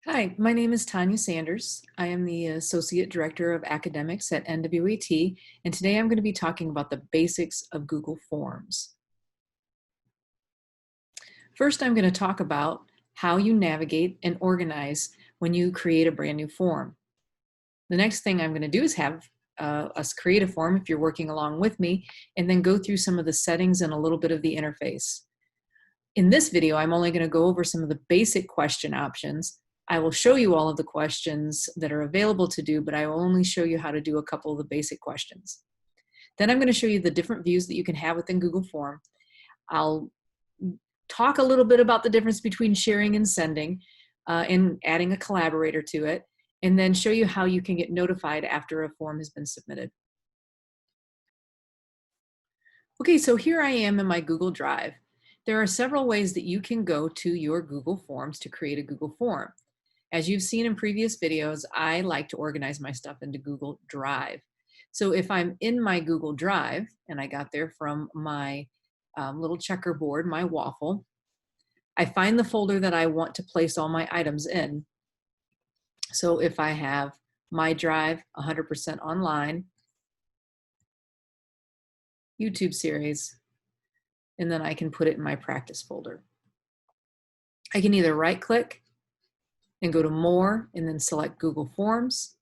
Hi, my name is Tanya Sanders. I am the Associate Director of Academics at NWOET, and today I'm going to be talking about the basics of Google Forms. First, I'm going to talk about how you navigate and organize when you create a brand new form. The next thing I'm going to do is have us create a form if you're working along with me, and then go through some of the settings and a little bit of the interface. In this video, I'm only going to go over some of the basic question options. I will show you all of the questions that are available to do, but I will only show you how to do a couple of the basic questions. Then I'm going to show you the different views that you can have within Google Form. I'll talk a little bit about the difference between sharing and sending and adding a collaborator to it, and then show you how you can get notified after a form has been submitted. Okay, so here I am in my Google Drive. There are several ways that you can go to your Google Forms to create a Google form. As you've seen in previous videos, I like to organize my stuff into Google Drive. So if I'm in my Google Drive, and I got there from my little checkerboard, my waffle, I find the folder that I want to place all my items in. So if I have my Drive 100% online, YouTube series, and then I can put it in my practice folder. I can either right click and go to More and then select Google Forms,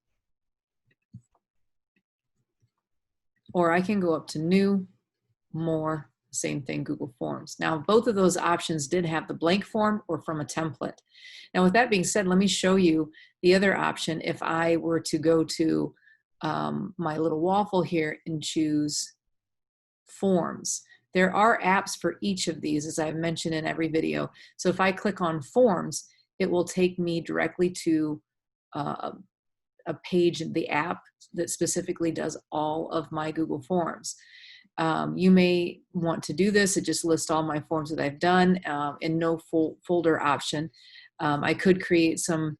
or I can go up to New, More, same thing, Google Forms. Now, both of those options did have the blank form or from a template. Now, with that being said, let me show you the other option. If I were to go to my little waffle here and choose Forms, there are apps for each of these, as I've mentioned in every video. So if I click on Forms, it will take me directly to a page in the app that specifically does all of my Google Forms. You may want to do this. It just lists all my forms that I've done in no folder option. I could create some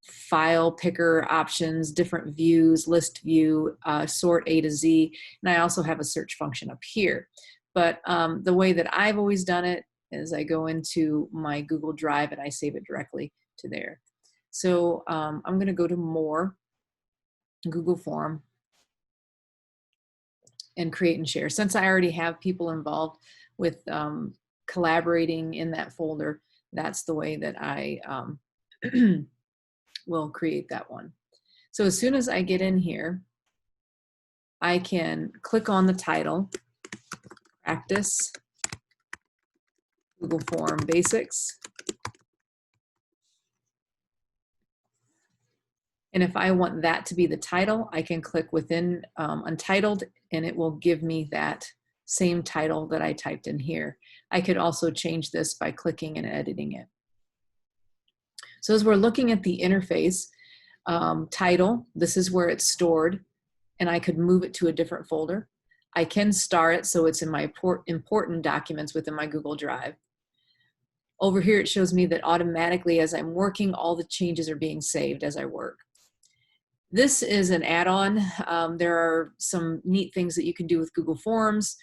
file picker options, different views, list view, sort A to Z, and I also have a search function up here. But the way that I've always done it is I go into my Google Drive and I save it directly to there. So I'm going to go to More, Google Form, and create and share. Since I already have people involved with collaborating in that folder, that's the way that I will create that one. So as soon as I get in here, I can click on the title, Practice Google Form Basics. And if I want that to be the title, I can click within Untitled, and it will give me that same title that I typed in here. I could also change this by clicking and editing it. So as we're looking at the interface, title, this is where it's stored, and I could move it to a different folder. I can star it so it's in my important documents within my Google Drive. Over here, it shows me that automatically as I'm working, all the changes are being saved as I work. This is an add-on. There are some neat things that you can do with Google Forms.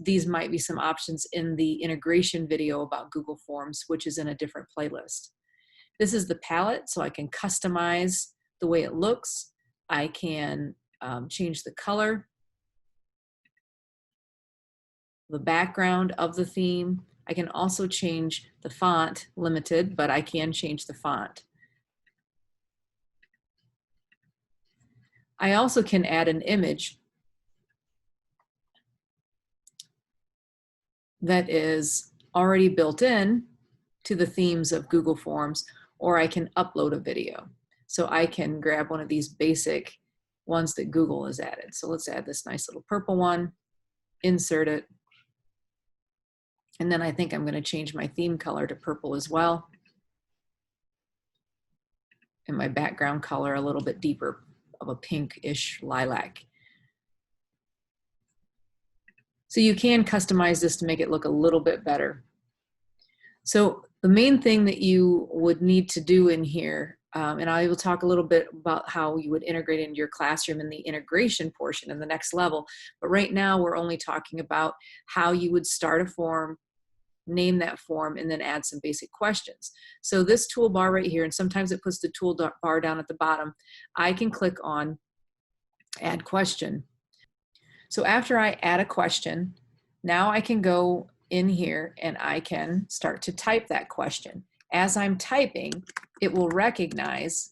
These might be some options in the integration video about Google Forms, which is in a different playlist. This is the palette, so I can customize the way it looks. I can change the color, the background of the theme. I can also change the font, limited, but I can change the font. I also can add an image that is already built in to the themes of Google Forms, or I can upload a video. So I can grab one of these basic ones that Google has added. So let's add this nice little purple one, insert it, and then I think I'm going to change my theme color to purple as well, and my background color a little bit deeper of a pinkish lilac. So you can customize this to make it look a little bit better. So the main thing that you would need to do in here, and I will talk a little bit about how you would integrate into your classroom in the integration portion in the next level, but right now we're only talking about how you would start a form, name that form, and then add some basic questions. So this toolbar right here, and sometimes it puts the toolbar down at the bottom, I can click on Add Question. So after I add a question, now I can go in here and I can start to type that question. As I'm typing, it will recognize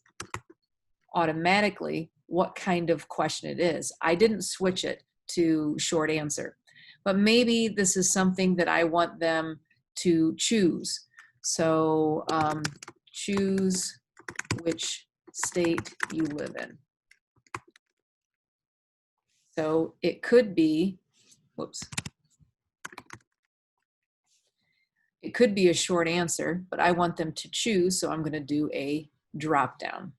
automatically what kind of question it is. I didn't switch it to short answer, but maybe this is something that I want them to choose. So choose which state you live in. So it could be, whoops. It could be a short answer, but I want them to choose, so I'm going to do a drop down.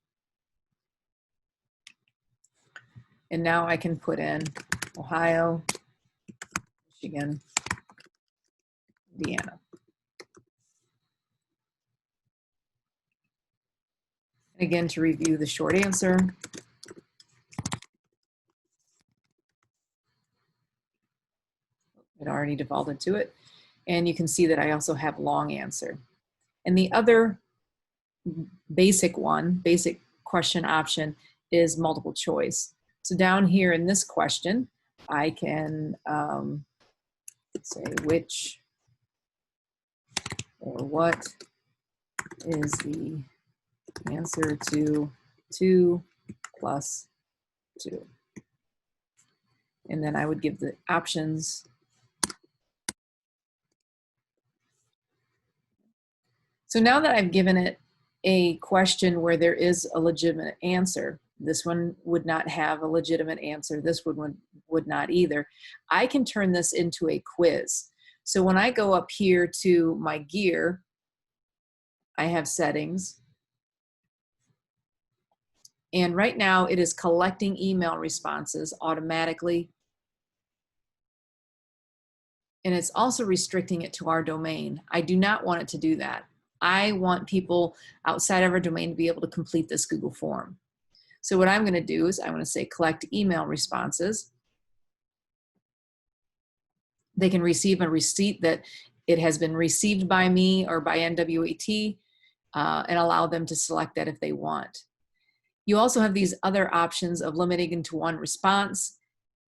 And now I can put in Ohio, Michigan, Indiana. Again, to review the short answer. It already defaulted to it. And you can see that I also have long answer. And the other basic question option is multiple choice. So down here in this question, I can say which or what is the answer to 2 plus 2. And then I would give the options. So now that I've given it a question where there is a legitimate answer, this one would not have a legitimate answer, this one would not either, I can turn this into a quiz. So when I go up here to my gear, I have settings. And right now it is collecting email responses automatically. And it's also restricting it to our domain. I do not want it to do that. I want people outside of our domain to be able to complete this Google form. So what I'm going to do is I'm going to say collect email responses. They can receive a receipt that it has been received by me or by NWOET and allow them to select that if they want. You also have these other options of limiting to one response,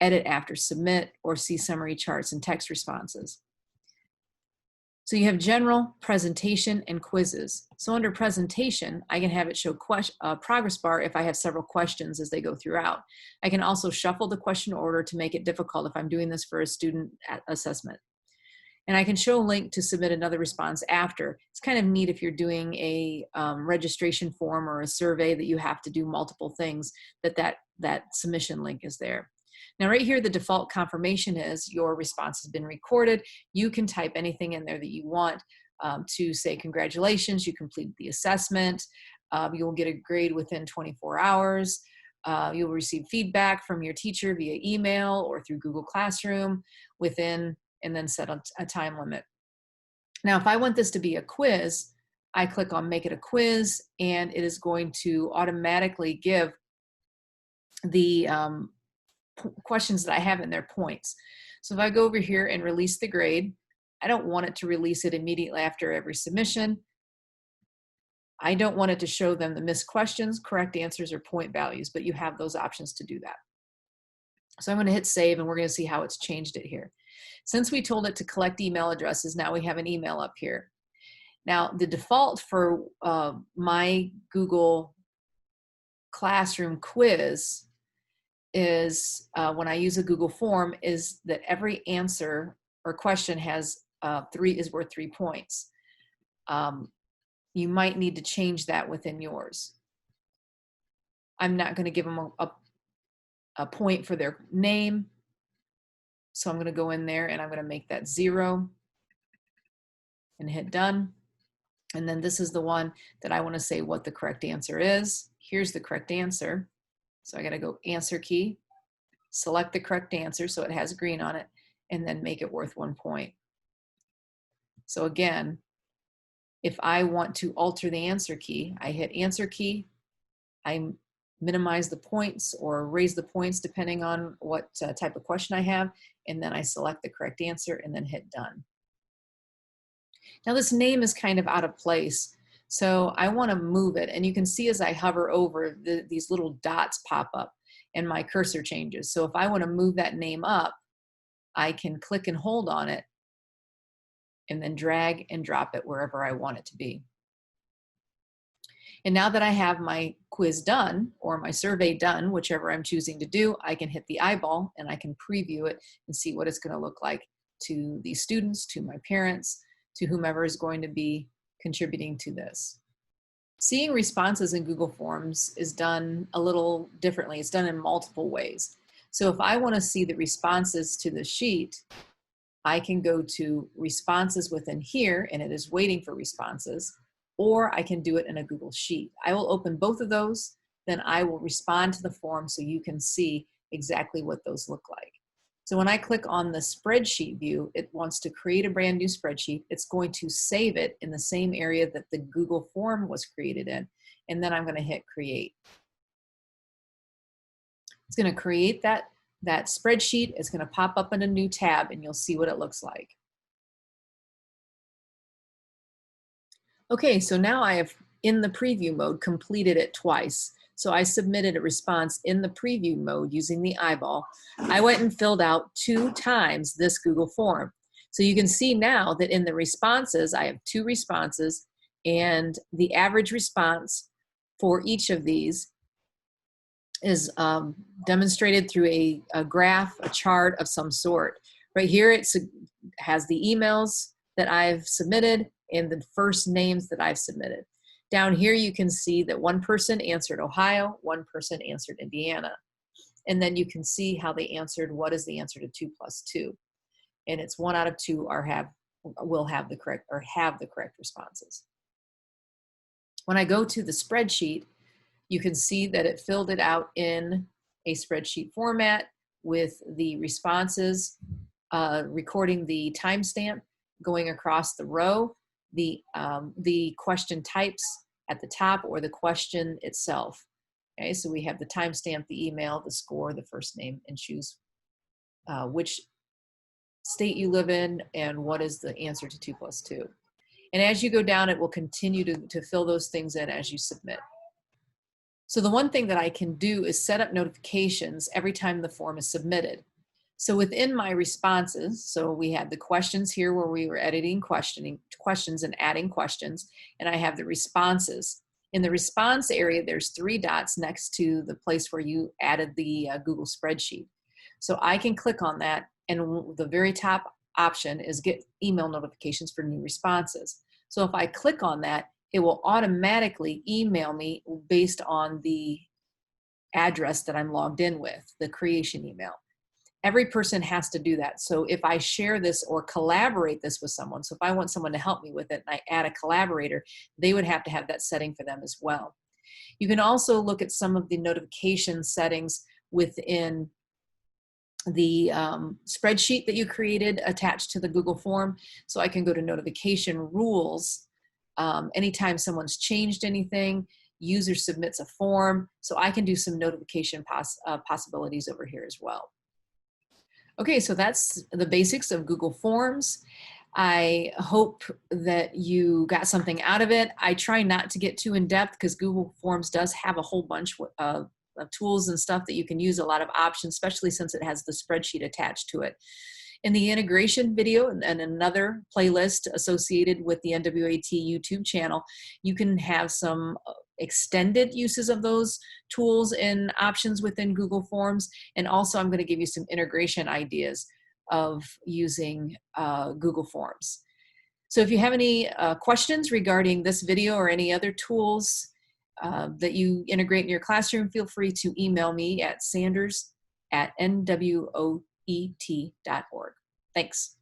edit after submit, or see summary charts and text responses. So you have general, presentation, and quizzes. So under presentation, I can have it show progress bar if I have several questions as they go throughout. I can also shuffle the question order to make it difficult if I'm doing this for a student assessment. And I can show a link to submit another response after. It's kind of neat if you're doing a registration form or a survey that you have to do multiple things, that submission link is there. Now right here, the default confirmation is your response has been recorded. You can type anything in there that you want to say, congratulations, you completed the assessment. You will get a grade within 24 hours. You'll receive feedback from your teacher via email or through Google Classroom within, and then set a time limit. Now, if I want this to be a quiz, I click on make it a quiz, and it is going to automatically give the questions that I have in their points. So if I go over here and release the grade, I don't want it to release it immediately after every submission. I don't want it to show them the missed questions, correct answers, or point values, but you have those options to do that. So I'm going to hit save, and we're going to see how it's changed it here. Since we told it to collect email addresses, now we have an email up here. Now the default for my Google Classroom quiz is when I use a Google form is that every answer or question has is worth 3 points. You might need to change that within yours. I'm not going to give them a point for their name. So I'm going to go in there and I'm going to make that 0 and hit done. And then this is the one that I want to say what the correct answer is. Here's the correct answer. So I got to go answer key, select the correct answer so it has green on it, and then make it worth 1 point. So again, if I want to alter the answer key, I hit answer key, I minimize the points or raise the points depending on what type of question I have, and then I select the correct answer and then hit done. Now this name is kind of out of place, so I want to move it. And you can see as I hover over, these little dots pop up and my cursor changes. So if I want to move that name up, I can click and hold on it and then drag and drop it wherever I want it to be. And now that I have my quiz done or my survey done, whichever I'm choosing to do, I can hit the eyeball and I can preview it and see what it's going to look like to these students, to my parents, to whomever is going to be contributing to this. Seeing responses in Google Forms is done a little differently. It's done in multiple ways. So if I want to see the responses to the sheet, I can go to responses within here and it is waiting for responses, or I can do it in a Google Sheet. I will open both of those, then I will respond to the form so you can see exactly what those look like. So when I click on the spreadsheet view, it wants to create a brand new spreadsheet. It's going to save it in the same area that the Google form was created in, and then I'm going to hit create. It's going to create that spreadsheet. It's going to pop up in a new tab and you'll see what it looks like. Okay, so now I have, in the preview mode, completed it twice. So I submitted a response in the preview mode using the eyeball. I went and filled out 2 times this Google form. So you can see now that in the responses, I have 2 responses, and the average response for each of these is demonstrated through a graph, a chart of some sort. Right here, it has the emails that I've submitted and the first names that I've submitted. Down here, you can see that 1 person answered Ohio, 1 person answered Indiana. And then you can see how they answered, what is the answer to 2 plus 2? And it's 1 out of 2 will have the correct responses. When I go to the spreadsheet, you can see that it filled it out in a spreadsheet format with the responses, recording the timestamp, going across the row, the question types at the top, or the question itself. Okay, so we have the timestamp, the email, the score, the first name, and choose which state you live in and what is the answer to 2 plus 2. And as you go down, it will continue to fill those things in as you submit. So the one thing that I can do is set up notifications every time the form is submitted. So within my responses, so we had the questions here where we were editing questions and adding questions, and I have the responses. In the response area, there's 3 dots next to the place where you added the Google spreadsheet. So I can click on that, and the very top option is get email notifications for new responses. So if I click on that, it will automatically email me based on the address that I'm logged in with, the creation email. Every person has to do that. So if I share this or collaborate this with someone, so if I want someone to help me with it and I add a collaborator, they would have to have that setting for them as well. You can also look at some of the notification settings within the spreadsheet that you created attached to the Google form. So I can go to notification rules. Anytime someone's changed anything, user submits a form. So I can do some notification possibilities over here as well. Okay, so that's the basics of Google Forms. I hope that you got something out of it. I try not to get too in-depth because Google Forms does have a whole bunch of tools and stuff that you can use, a lot of options, especially since it has the spreadsheet attached to it. In the integration video and another playlist associated with the NWOET YouTube channel, you can have some extended uses of those tools and options within Google Forms. And also I'm going to give you some integration ideas of using Google Forms. So if you have any questions regarding this video or any other tools that you integrate in your classroom, feel free to email me at sanders@nwoet.org. Thanks.